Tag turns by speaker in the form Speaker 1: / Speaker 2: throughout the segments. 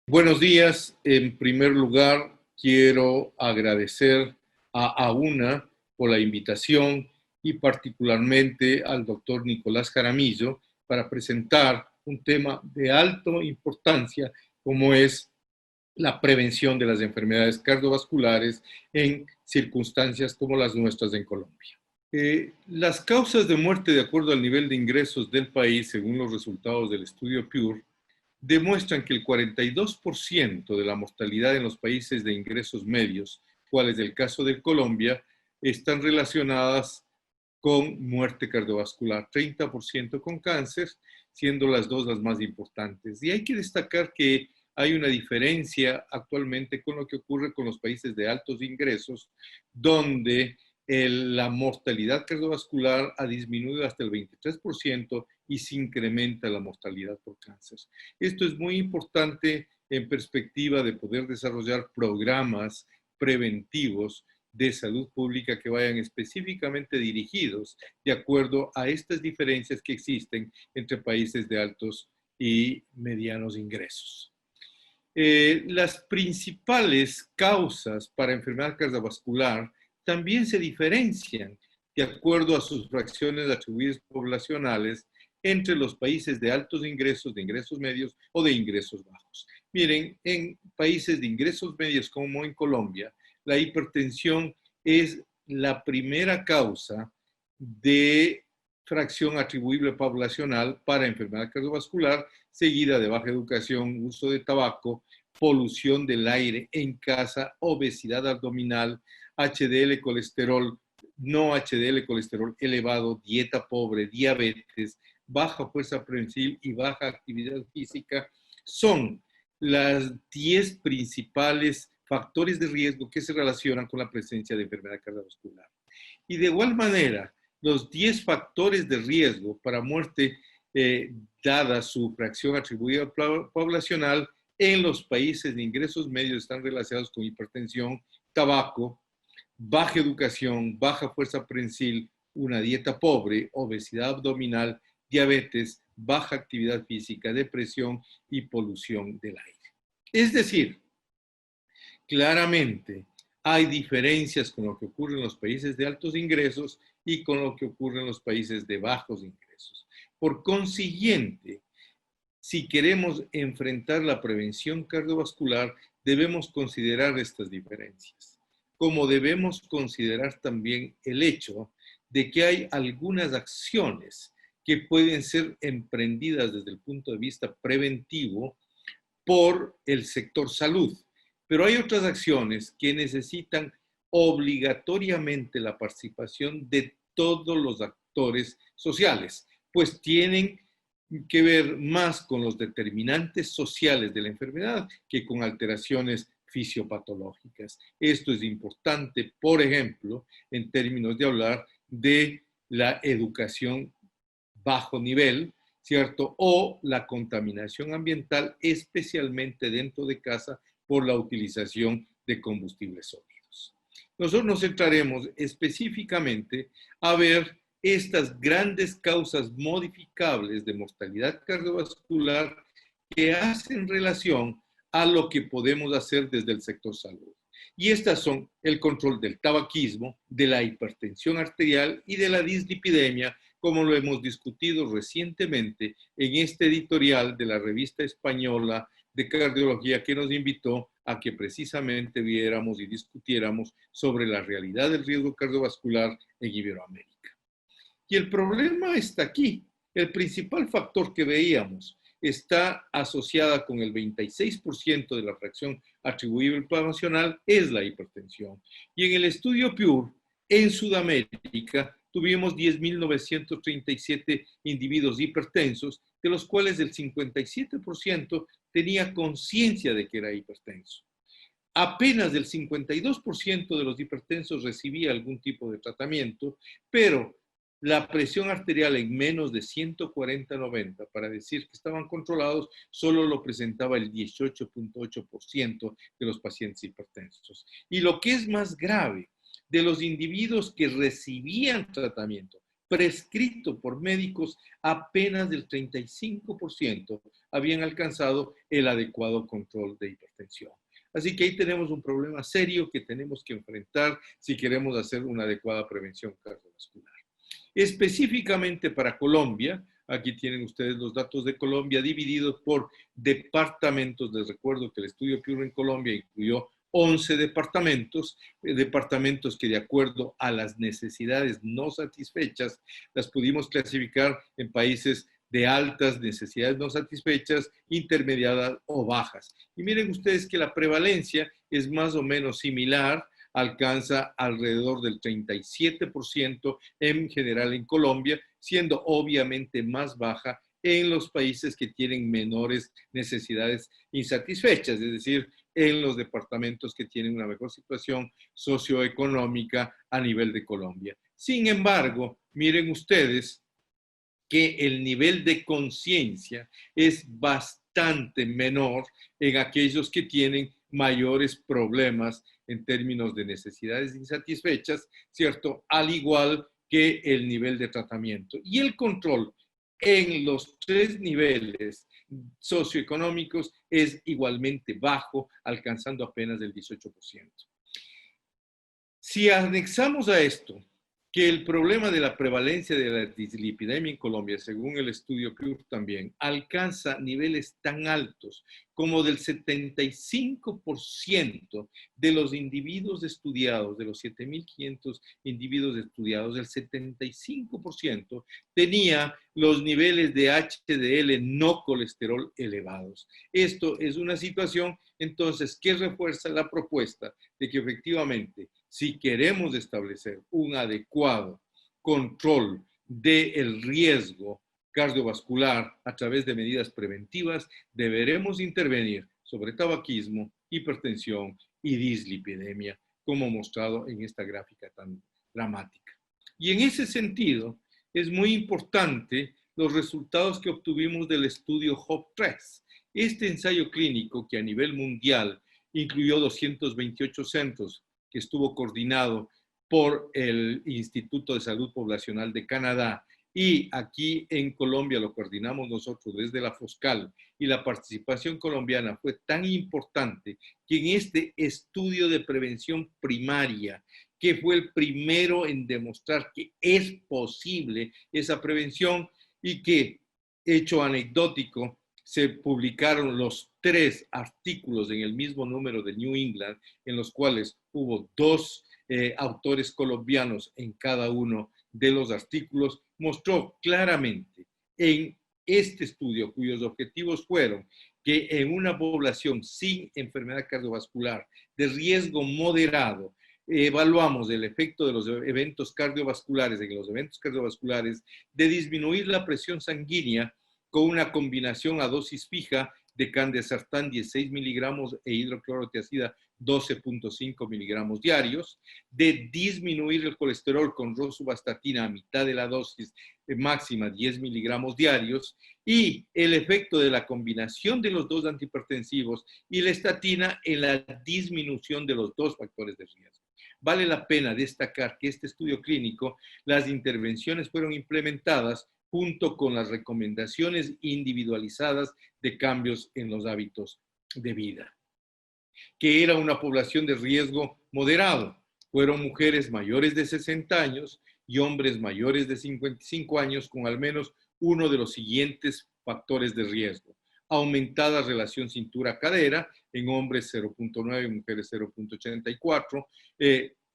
Speaker 1: Buenos días. En primer lugar, quiero agradecer a AUNA por la invitación y particularmente al doctor Nicolás Jaramillo para presentar un tema de alta importancia como es la prevención de las enfermedades cardiovasculares en circunstancias como las nuestras en Colombia. Las causas de muerte de acuerdo al nivel de ingresos del país, según los resultados del estudio PURE, demuestran que el 42% de la mortalidad en los países de ingresos medios, cual es el caso de Colombia, están relacionadas con muerte cardiovascular, 30% con cáncer, siendo las dos las más importantes. Y hay que destacar que hay una diferencia actualmente con lo que ocurre con los países de altos ingresos, donde la mortalidad cardiovascular ha disminuido hasta el 23% y se incrementa la mortalidad por cáncer. Esto es muy importante en perspectiva de poder desarrollar programas preventivos de salud pública que vayan específicamente dirigidos de acuerdo a estas diferencias que existen entre países de altos y medianos ingresos. Las principales causas para enfermedad cardiovascular también se diferencian de acuerdo a sus fracciones atribuidas poblacionales entre los países de altos ingresos, de ingresos medios o de ingresos bajos. Miren, en países de ingresos medios como en Colombia, la hipertensión es la primera causa de fracción atribuible poblacional para enfermedad cardiovascular, seguida de baja educación, uso de tabaco, polución del aire en casa, obesidad abdominal, HDL colesterol, no HDL colesterol elevado, dieta pobre, diabetes, baja fuerza prensil y baja actividad física son las 10 principales factores de riesgo que se relacionan con la presencia de enfermedad cardiovascular. Y de igual manera, los 10 factores de riesgo para muerte, dada su fracción atribuida poblacional, en los países de ingresos medios están relacionados con hipertensión, tabaco, baja educación, baja fuerza prensil, una dieta pobre, obesidad abdominal, diabetes, baja actividad física, depresión y polución del aire. Es decir, claramente hay diferencias con lo que ocurre en los países de altos ingresos y con lo que ocurre en los países de bajos ingresos. Por consiguiente, si queremos enfrentar la prevención cardiovascular, debemos considerar estas diferencias, como debemos considerar también el hecho de que hay algunas acciones que pueden ser emprendidas desde el punto de vista preventivo por el sector salud, pero hay otras acciones que necesitan obligatoriamente la participación de todos los actores sociales, pues tienen que ver más con los determinantes sociales de la enfermedad que con alteraciones fisiopatológicas. Esto es importante, por ejemplo, en términos de hablar de la educación bajo nivel, ¿cierto? O la contaminación ambiental, especialmente dentro de casa por la utilización de combustibles sólidos. Nosotros nos centraremos específicamente a ver estas grandes causas modificables de mortalidad cardiovascular que hacen relación a lo que podemos hacer desde el sector salud. Y estas son el control del tabaquismo, de la hipertensión arterial y de la dislipidemia, como lo hemos discutido recientemente en este editorial de la revista española de cardiología que nos invitó a que precisamente viéramos y discutiéramos sobre la realidad del riesgo cardiovascular en Iberoamérica. Y el problema está aquí. El principal factor que veíamos está asociada con el 26% de la fracción atribuible poblacional es la hipertensión. Y en el estudio PURE, en Sudamérica, tuvimos 10.937 individuos hipertensos, de los cuales el 57% tenía conciencia de que era hipertenso. Apenas el 52% de los hipertensos recibía algún tipo de tratamiento, pero la presión arterial en menos de 140/90, para decir que estaban controlados, solo lo presentaba el 18.8% de los pacientes hipertensos. Y lo que es más grave, de los individuos que recibían tratamiento prescrito por médicos, apenas del 35% habían alcanzado el adecuado control de hipertensión. Así que ahí tenemos un problema serio que tenemos que enfrentar si queremos hacer una adecuada prevención cardiovascular. Específicamente para Colombia, aquí tienen ustedes los datos de Colombia divididos por departamentos. Les recuerdo que el estudio que hubo en Colombia incluyó 11 departamentos, departamentos que de acuerdo a las necesidades no satisfechas, las pudimos clasificar en países de altas necesidades no satisfechas, intermediadas o bajas. Y miren ustedes que la prevalencia es más o menos similar, alcanza alrededor del 37% en general en Colombia, siendo obviamente más baja en los países que tienen menores necesidades insatisfechas, es decir, en los departamentos que tienen una mejor situación socioeconómica a nivel de Colombia. Sin embargo, miren ustedes que el nivel de conciencia es bastante menor en aquellos que tienen mayores problemas en términos de necesidades insatisfechas, ¿cierto? Al igual que el nivel de tratamiento. Y el control en los tres niveles socioeconómicos es igualmente bajo, alcanzando apenas el 18%. Si anexamos a esto que el problema de la prevalencia de la dislipidemia en Colombia, según el estudio CURE también, alcanza niveles tan altos como del 75% de los individuos estudiados, de los 7.500 individuos estudiados, el 75% tenía los niveles de HDL no colesterol elevados. Esto es una situación, entonces, que refuerza la propuesta de que efectivamente, si queremos establecer un adecuado control del riesgo cardiovascular a través de medidas preventivas, deberemos intervenir sobre tabaquismo, hipertensión y dislipidemia, como mostrado en esta gráfica tan dramática. Y en ese sentido, es muy importante los resultados que obtuvimos del estudio HOPE-3. Este ensayo clínico que a nivel mundial incluyó 228 centros, que estuvo coordinado por el Instituto de Salud Poblacional de Canadá, y aquí en Colombia lo coordinamos nosotros desde la FOSCAL, y la participación colombiana fue tan importante que en este estudio de prevención primaria, que fue el primero en demostrar que es posible esa prevención y que, hecho anecdótico, se publicaron los 3 artículos en el mismo número de New England, en los cuales hubo 2 autores colombianos en cada uno de los artículos, mostró claramente en este estudio, cuyos objetivos fueron que en una población sin enfermedad cardiovascular de riesgo moderado, evaluamos el efecto de los eventos cardiovasculares, de disminuir la presión sanguínea con una combinación a dosis fija de candesartán 16 miligramos e hidroclorotiazida 12.5 miligramos diarios, de disminuir el colesterol con rosuvastatina a mitad de la dosis máxima 10 miligramos diarios, y el efecto de la combinación de los dos antihipertensivos y la estatina en la disminución de los dos factores de riesgo. Vale la pena destacar que este estudio clínico, las intervenciones fueron implementadas junto con las recomendaciones individualizadas de cambios en los hábitos de vida, que era una población de riesgo moderado. Fueron mujeres mayores de 60 años y hombres mayores de 55 años con al menos uno de los siguientes factores de riesgo: aumentada relación cintura-cadera en hombres 0.9 y mujeres 0.84,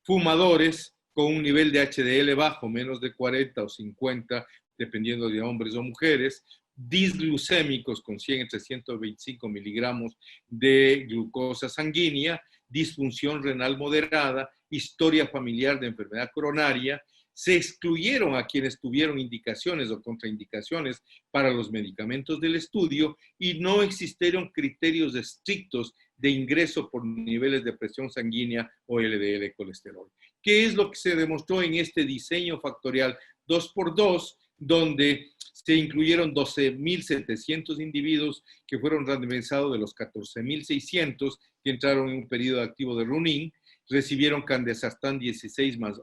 Speaker 1: fumadores con un nivel de HDL bajo, menos de 40 o 50, dependiendo de hombres o mujeres, disglucémicos con 100 entre 125 miligramos de glucosa sanguínea, disfunción renal moderada, historia familiar de enfermedad coronaria. Se excluyeron a quienes tuvieron indicaciones o contraindicaciones para los medicamentos del estudio, y no existieron criterios estrictos de ingreso por niveles de presión sanguínea o LDL colesterol. ¿Qué es lo que se demostró en este diseño factorial 2 por 2, donde se incluyeron 12.700 individuos que fueron randomizados de los 14.600 que entraron en un periodo activo de Runin, recibieron candesartán 16 más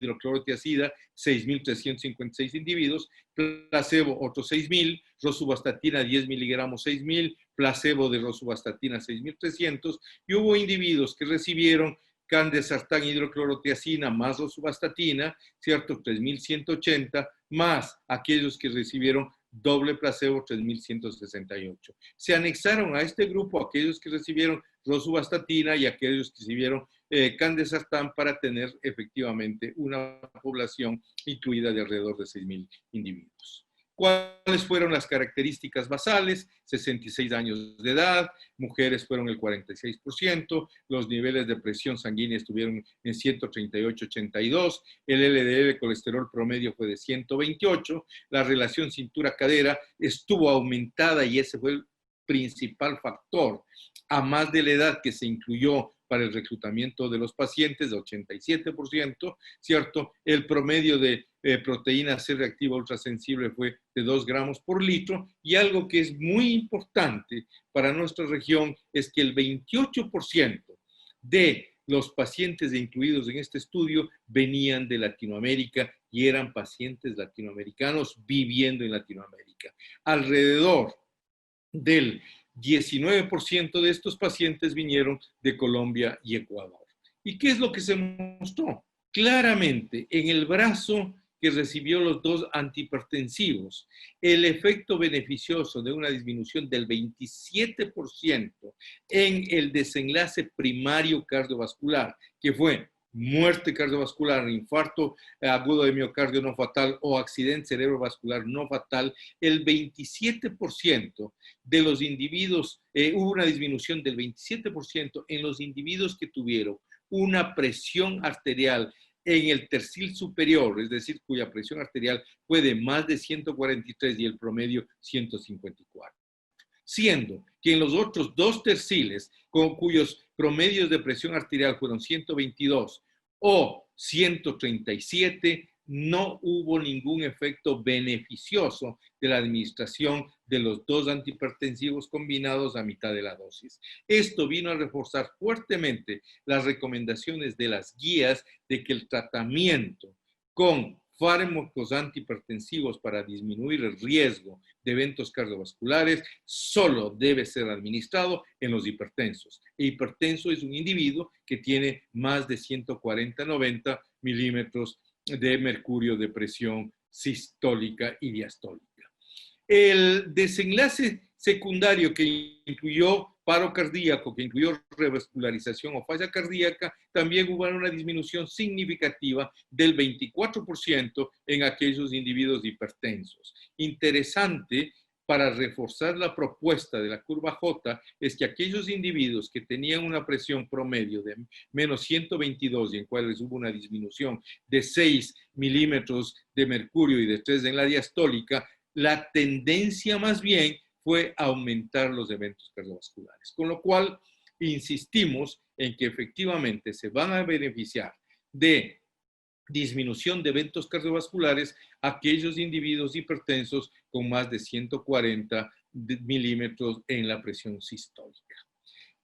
Speaker 1: hidroclorotiazida, 6.356 individuos, placebo otros 6.000, rosuvastatina 10 miligramos 6.000, placebo de rosuvastatina 6.300, y hubo individuos que recibieron candesartán hidroclorotiazina más rosuvastatina, ¿cierto? 3.180, más aquellos que recibieron doble placebo, 3.168. Se anexaron a este grupo aquellos que recibieron rosuvastatina y aquellos que recibieron candesartán para tener efectivamente una población incluida de alrededor de 6.000 individuos. ¿Cuáles fueron las características basales? 66 años de edad, mujeres fueron el 46%, los niveles de presión sanguínea estuvieron en 138/82, el LDL colesterol promedio fue de 128, la relación cintura-cadera estuvo aumentada y ese fue el principal factor, a más de la edad que se incluyó para el reclutamiento de los pacientes, de 87%, ¿cierto? El promedio de proteína C reactiva ultrasensible fue de 2 gramos por litro, y algo que es muy importante para nuestra región es que el 28% de los pacientes incluidos en este estudio venían de Latinoamérica y eran pacientes latinoamericanos viviendo en Latinoamérica. Alrededor del 19% de estos pacientes vinieron de Colombia y Ecuador. ¿Y qué es lo que se mostró? Claramente, en el brazo que recibió los dos antihipertensivos, el efecto beneficioso de una disminución del 27% en el desenlace primario cardiovascular, que fue muerte cardiovascular, infarto agudo de miocardio no fatal o accidente cerebrovascular no fatal, el 27% de los individuos, hubo una disminución del 27% en los individuos que tuvieron una presión arterial en el tercil superior, es decir, cuya presión arterial fue de más de 143 y el promedio 154. Siendo que en los otros dos terciles, cuyos promedios de presión arterial fueron 122 o 137, no hubo ningún efecto beneficioso de la administración de los dos antihipertensivos combinados a mitad de la dosis. Esto vino a reforzar fuertemente las recomendaciones de las guías de que el tratamiento con fármacos antihipertensivos para disminuir el riesgo de eventos cardiovasculares solo debe ser administrado en los hipertensos. El hipertenso es un individuo que tiene más de 140-90 milímetros de mercurio de presión sistólica y diastólica. El desenlace secundario que incluyó paro cardíaco, que incluyó revascularización o falla cardíaca, también hubo una disminución significativa del 24% en aquellos individuos hipertensos. Interesante, para reforzar la propuesta de la curva J, es que aquellos individuos que tenían una presión promedio de menos 122 y en cuales hubo una disminución de 6 milímetros de mercurio y de 3 en la diastólica, la tendencia más bien fue aumentar los eventos cardiovasculares. Con lo cual, insistimos en que efectivamente se van a beneficiar de disminución de eventos cardiovasculares aquellos individuos hipertensos con más de 140 milímetros en la presión sistólica.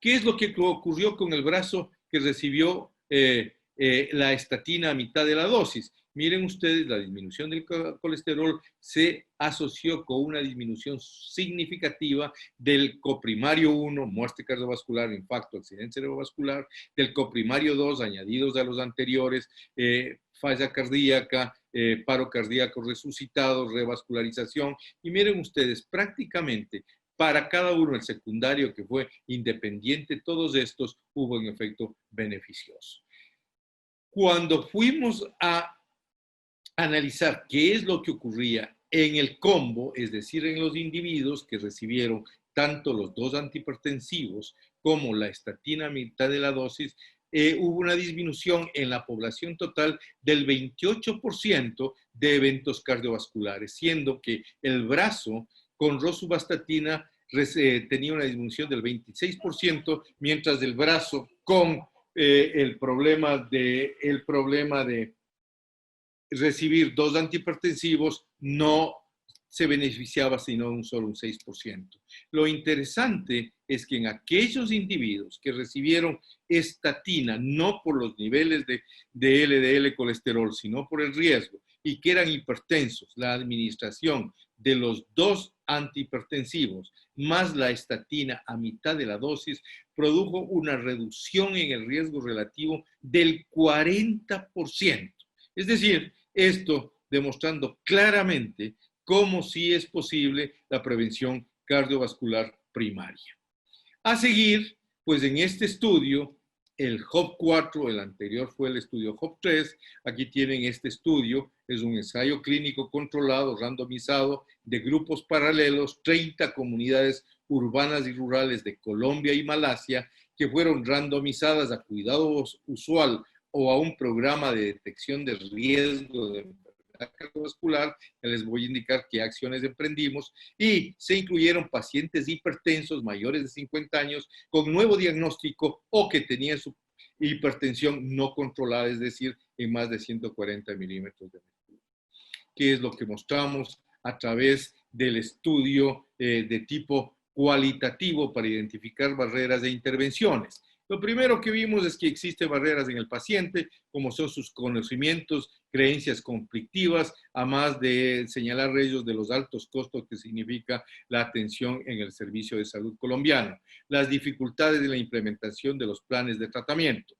Speaker 1: ¿Qué es lo que ocurrió con el brazo que recibió la estatina a mitad de la dosis? Miren ustedes, la disminución del colesterol se asoció con una disminución significativa del coprimario 1, muerte cardiovascular, infarto, accidente cerebrovascular, del coprimario 2, añadidos a los anteriores, falla cardíaca, paro cardíaco resucitado, revascularización. Y miren ustedes, prácticamente para cada uno, el secundario que fue independiente, todos estos hubo un efecto beneficioso. Cuando fuimos a analizar qué es lo que ocurría en el combo, es decir, en los individuos que recibieron tanto los dos antihipertensivos como la estatina a mitad de la dosis, hubo una disminución en la población total del 28% de eventos cardiovasculares, siendo que el brazo con rosuvastatina tenía una disminución del 26%, mientras el brazo con el problema de recibir 2 antihipertensivos no se beneficiaba sino solo un 6%. Lo interesante es que en aquellos individuos que recibieron estatina, no por los niveles de LDL colesterol, sino por el riesgo, y que eran hipertensos, la administración de los 2 antihipertensivos más la estatina a mitad de la dosis produjo una reducción en el riesgo relativo del 40%. Es decir, esto demostrando claramente cómo sí es posible la prevención cardiovascular primaria. A seguir, pues en este estudio, el HOP4, el anterior fue el estudio HOP3, aquí tienen este estudio, es un ensayo clínico controlado, randomizado, de grupos paralelos, 30 comunidades urbanas y rurales de Colombia y Malasia, que fueron randomizadas a cuidado usual o a un programa de detección de riesgo de enfermedad cardiovascular. Ya les voy a indicar qué acciones emprendimos, y se incluyeron pacientes hipertensos mayores de 50 años con nuevo diagnóstico o que tenían su hipertensión no controlada, es decir, en más de 140 milímetros de mercurio. ¿Qué es lo que mostramos a través del estudio de tipo cualitativo para identificar barreras de intervenciones? Lo primero que vimos es que existen barreras en el paciente, como son sus conocimientos, creencias conflictivas, a más de señalar ellos de los altos costos que significa la atención en el servicio de salud colombiano, las dificultades de la implementación de los planes de tratamiento.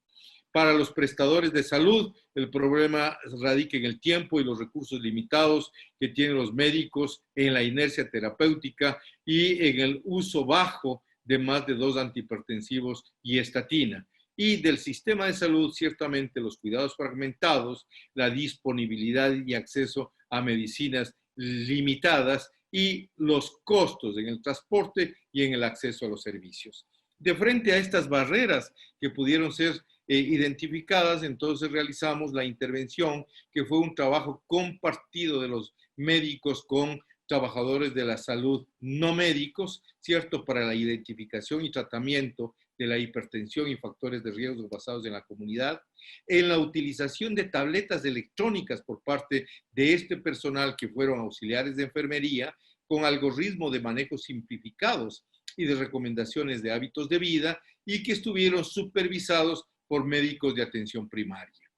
Speaker 1: Para los prestadores de salud, el problema radica en el tiempo y los recursos limitados que tienen los médicos, en la inercia terapéutica y en el uso bajo de más de 2 antihipertensivos y estatina. Y del sistema de salud, ciertamente los cuidados fragmentados, la disponibilidad y acceso a medicinas limitadas y los costos en el transporte y en el acceso a los servicios. De frente a estas barreras que pudieron ser identificadas, entonces realizamos la intervención, que fue un trabajo compartido de los médicos con trabajadores de la salud no médicos, ¿cierto?, para la identificación y tratamiento de la hipertensión y factores de riesgo basados en la comunidad, en la utilización de tabletas electrónicas por parte de este personal que fueron auxiliares de enfermería, con algoritmos de manejo simplificados y de recomendaciones de hábitos de vida, y que estuvieron supervisados por médicos de atención primaria.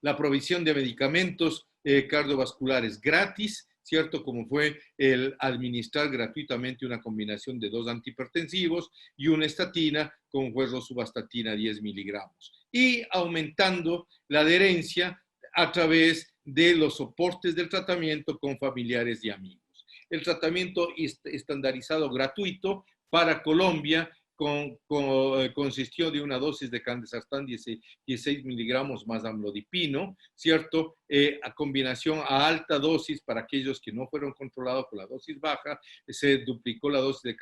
Speaker 1: La provisión de medicamentos cardiovasculares gratis, ¿cierto? Como fue el administrar gratuitamente una combinación de 2 antihipertensivos y una estatina, como fue rosuvastatina 10 miligramos. Y aumentando la adherencia a través de los soportes del tratamiento con familiares y amigos. El tratamiento estandarizado gratuito para Colombia consistió de una dosis de candesartán 16 miligramos más amlodipino, ¿cierto? A combinación a alta dosis para aquellos que no fueron controlados con la dosis baja, se duplicó la dosis de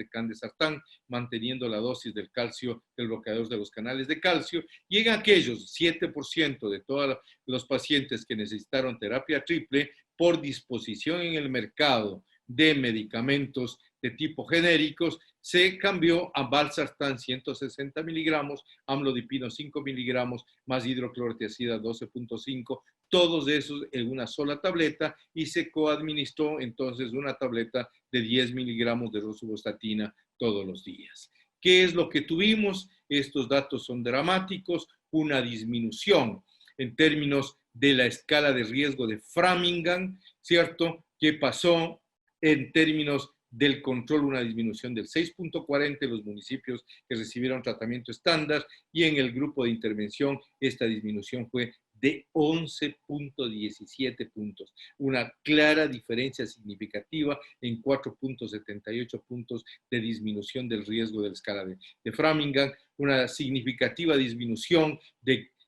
Speaker 1: candesartán, manteniendo la dosis del calcio, del bloqueador de los canales de calcio, y en aquellos 7% de todos los pacientes que necesitaron terapia triple, por disposición en el mercado de medicamentos de tipo genéricos, se cambió a valsartán 160 miligramos, amlodipino 5 miligramos, más hidroclorotiazida 12.5, todos esos en una sola tableta, y se coadministró entonces una tableta de 10 miligramos de rosuvastatina todos los días. ¿Qué es lo que tuvimos? Estos datos son dramáticos, una disminución en términos de la escala de riesgo de Framingham, ¿cierto?, que pasó en términos del control, una disminución del 6.40 en los municipios que recibieron tratamiento estándar, y en el grupo de intervención esta disminución fue de 11.17 puntos. Una clara diferencia significativa en 4.78 puntos de disminución del riesgo de la escala de Framingham, una significativa disminución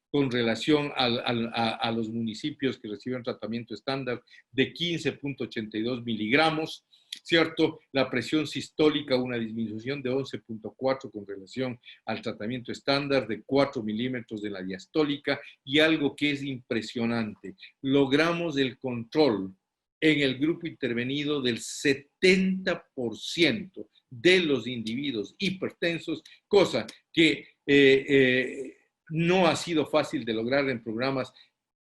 Speaker 1: con relación a los municipios que recibieron tratamiento estándar de 15.82 miligramos, ¿cierto? La presión sistólica, una disminución de 11.4 con relación al tratamiento estándar, de 4 milímetros de la diastólica, y algo que es impresionante, logramos el control en el grupo intervenido del 70% de los individuos hipertensos, cosa que no ha sido fácil de lograr en programas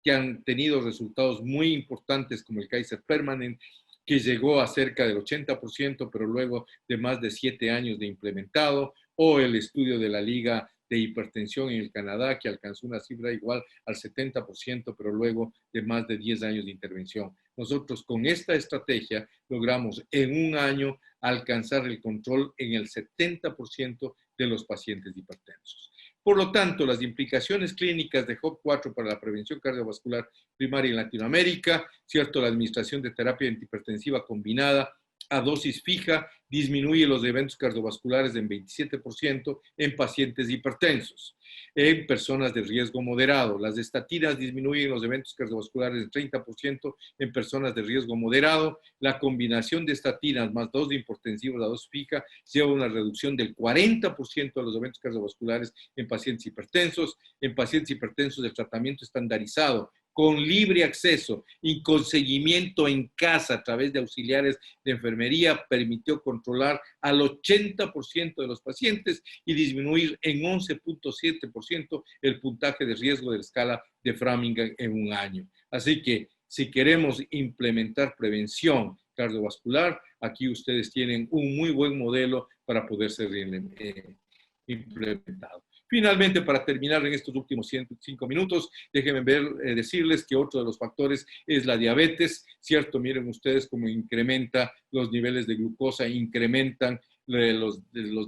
Speaker 1: que han tenido resultados muy importantes, como el Kaiser Permanente, que llegó a cerca del 80%, pero luego de más de 7 años de implementado, o el estudio de la Liga de Hipertensión en el Canadá, que alcanzó una cifra igual al 70%, pero luego de más de 10 años de intervención. Nosotros con esta estrategia logramos en un año alcanzar el control en el 70% de los pacientes hipertensos. Por lo tanto, las implicaciones clínicas de HOP4 para la prevención cardiovascular primaria en Latinoamérica, ¿cierto? La administración de terapia antihipertensiva combinada a dosis fija disminuye los eventos cardiovasculares en 27% en pacientes hipertensos. En personas de riesgo moderado, las estatinas disminuyen los eventos cardiovasculares en 30% en personas de riesgo moderado. La combinación de estatinas más dosis hipertensivos a dosis fija lleva a una reducción del 40% de los eventos cardiovasculares en pacientes hipertensos. En pacientes hipertensos, el tratamiento estandarizado con libre acceso y con seguimiento en casa a través de auxiliares de enfermería permitió controlar al 80% de los pacientes y disminuir en 11.7% el puntaje de riesgo de la escala de Framingham en un año. Así que si queremos implementar prevención cardiovascular, aquí ustedes tienen un muy buen modelo para poder ser implementado. Finalmente, para terminar en estos últimos 5 minutos, déjenme decirles que otro de los factores es la diabetes, ¿cierto? Miren ustedes cómo incrementa los niveles de glucosa, incrementan los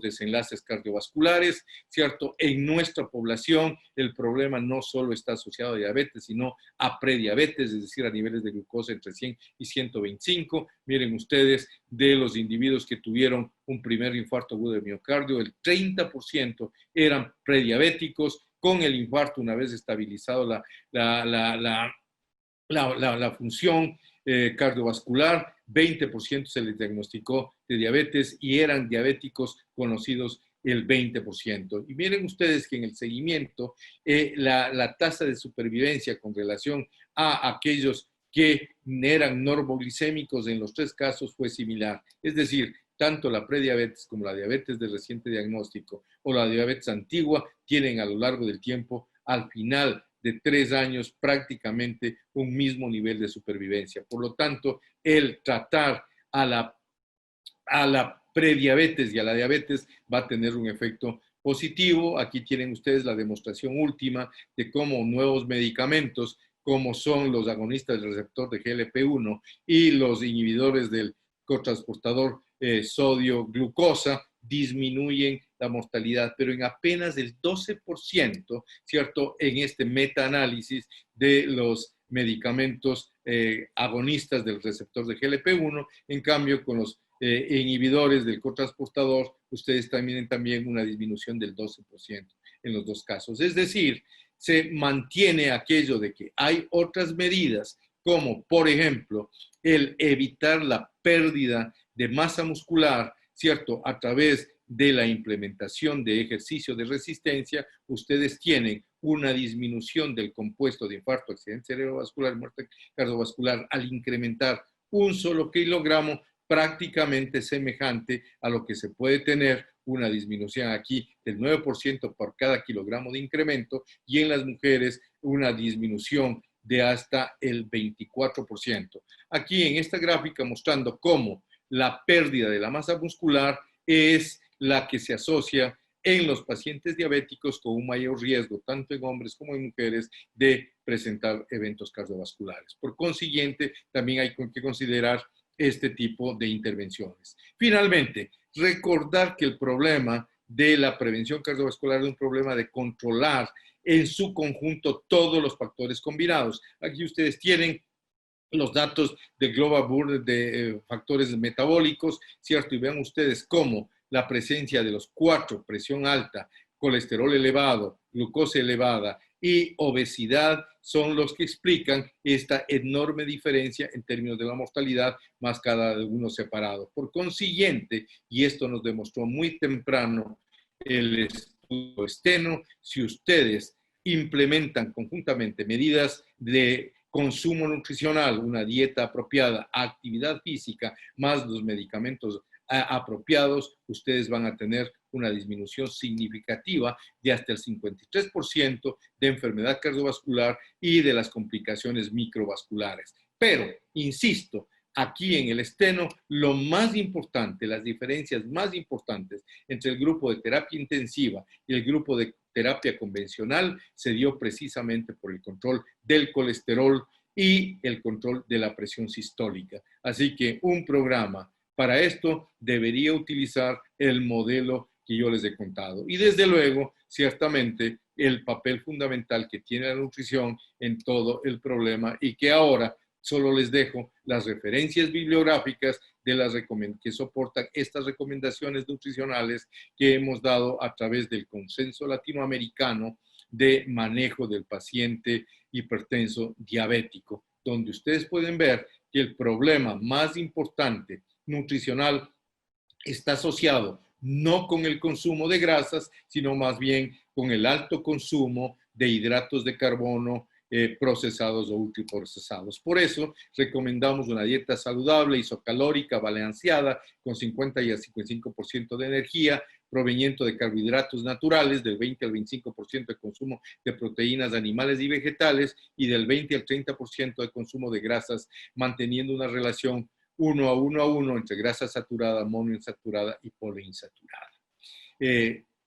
Speaker 1: desenlaces cardiovasculares, ¿cierto? En nuestra población el problema no solo está asociado a diabetes, sino a prediabetes, es decir, a niveles de glucosa entre 100 y 125. Miren ustedes, de los individuos que tuvieron un primer infarto agudo de miocardio, el 30% eran prediabéticos. Con el infarto, una vez estabilizado la función cardiovascular, 20% se les diagnosticó de diabetes y eran diabéticos conocidos el 20%. Y miren ustedes que en el seguimiento, la tasa de supervivencia con relación a aquellos que eran normoglicémicos en los 3 casos fue similar. Es decir, tanto la prediabetes como la diabetes de reciente diagnóstico o la diabetes antigua tienen a lo largo del tiempo, al final de 3 años, prácticamente un mismo nivel de supervivencia. Por lo tanto, el tratar a la prediabetes y a la diabetes va a tener un efecto positivo. Aquí tienen ustedes la demostración última de cómo nuevos medicamentos, como son los agonistas del receptor de GLP-1 y los inhibidores del cotransportador sodio-glucosa, disminuyen la mortalidad, pero en apenas el 12%, ¿cierto? En este metaanálisis de los medicamentos agonistas del receptor de GLP-1, en cambio con los inhibidores del cotransportador, ustedes tienen también una disminución del 12% en los 2 casos. Es decir, se mantiene aquello de que hay otras medidas, como por ejemplo el evitar la pérdida de masa muscular, ¿cierto? A través de la implementación de ejercicio de resistencia, ustedes tienen una disminución del compuesto de infarto, accidente cerebrovascular, muerte cardiovascular al incrementar un solo kilogramo, prácticamente semejante a lo que se puede tener una disminución aquí del 9% por cada kilogramo de incremento y en las mujeres una disminución de hasta el 24%. Aquí en esta gráfica mostrando cómo la pérdida de la masa muscular es la que se asocia en los pacientes diabéticos con un mayor riesgo, tanto en hombres como en mujeres, de presentar eventos cardiovasculares. Por consiguiente, también hay que considerar este tipo de intervenciones. Finalmente, recordar que el problema de la prevención cardiovascular es un problema de controlar en su conjunto todos los factores combinados. Aquí ustedes tienen los datos de Global Burden de factores metabólicos, ¿cierto? Y vean ustedes cómo la presencia de los 4, presión alta, colesterol elevado, glucosa elevada y obesidad son los que explican esta enorme diferencia en términos de la mortalidad, más cada uno separado. Por consiguiente, y esto nos demostró muy temprano el estudio Steno, si ustedes implementan conjuntamente medidas de consumo nutricional, una dieta apropiada, actividad física, más los medicamentos apropiados, ustedes van a tener una disminución significativa de hasta el 53% de enfermedad cardiovascular y de las complicaciones microvasculares. Pero, insisto, aquí en el esteno, lo más importante, las diferencias más importantes entre el grupo de terapia intensiva y el grupo de terapia convencional se dio precisamente por el control del colesterol y el control de la presión sistólica. Así que un programa para esto debería utilizar el modelo que yo les he contado. Y desde luego, ciertamente, el papel fundamental que tiene la nutrición en todo el problema y que ahora solo les dejo las referencias bibliográficas de las que soportan estas recomendaciones nutricionales que hemos dado a través del Consenso Latinoamericano de Manejo del Paciente Hipertenso Diabético, donde ustedes pueden ver que el problema más importante nutricional está asociado no con el consumo de grasas, sino más bien con el alto consumo de hidratos de carbono procesados o ultraprocesados. Por eso recomendamos una dieta saludable, isocalórica, balanceada, con 50 y al 55% de energía, proveniente de carbohidratos naturales, del 20 al 25% de consumo de proteínas animales y vegetales y del 20 al 30% de consumo de grasas, manteniendo una relación 1 a 1 a 1 entre grasa saturada, monoinsaturada y poliinsaturada.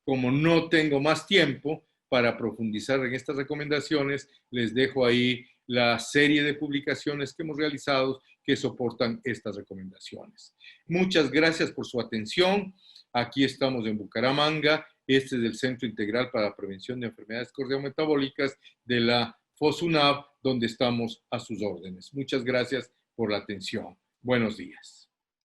Speaker 1: Como no tengo más tiempo para profundizar en estas recomendaciones, les dejo ahí la serie de publicaciones que hemos realizado que soportan estas recomendaciones. Muchas gracias por su atención. Aquí estamos en Bucaramanga. Este es el Centro Integral para la Prevención de Enfermedades Cardiometabólicas de la FOSUNAB, donde estamos a sus órdenes. Muchas gracias por la atención. Buenos días.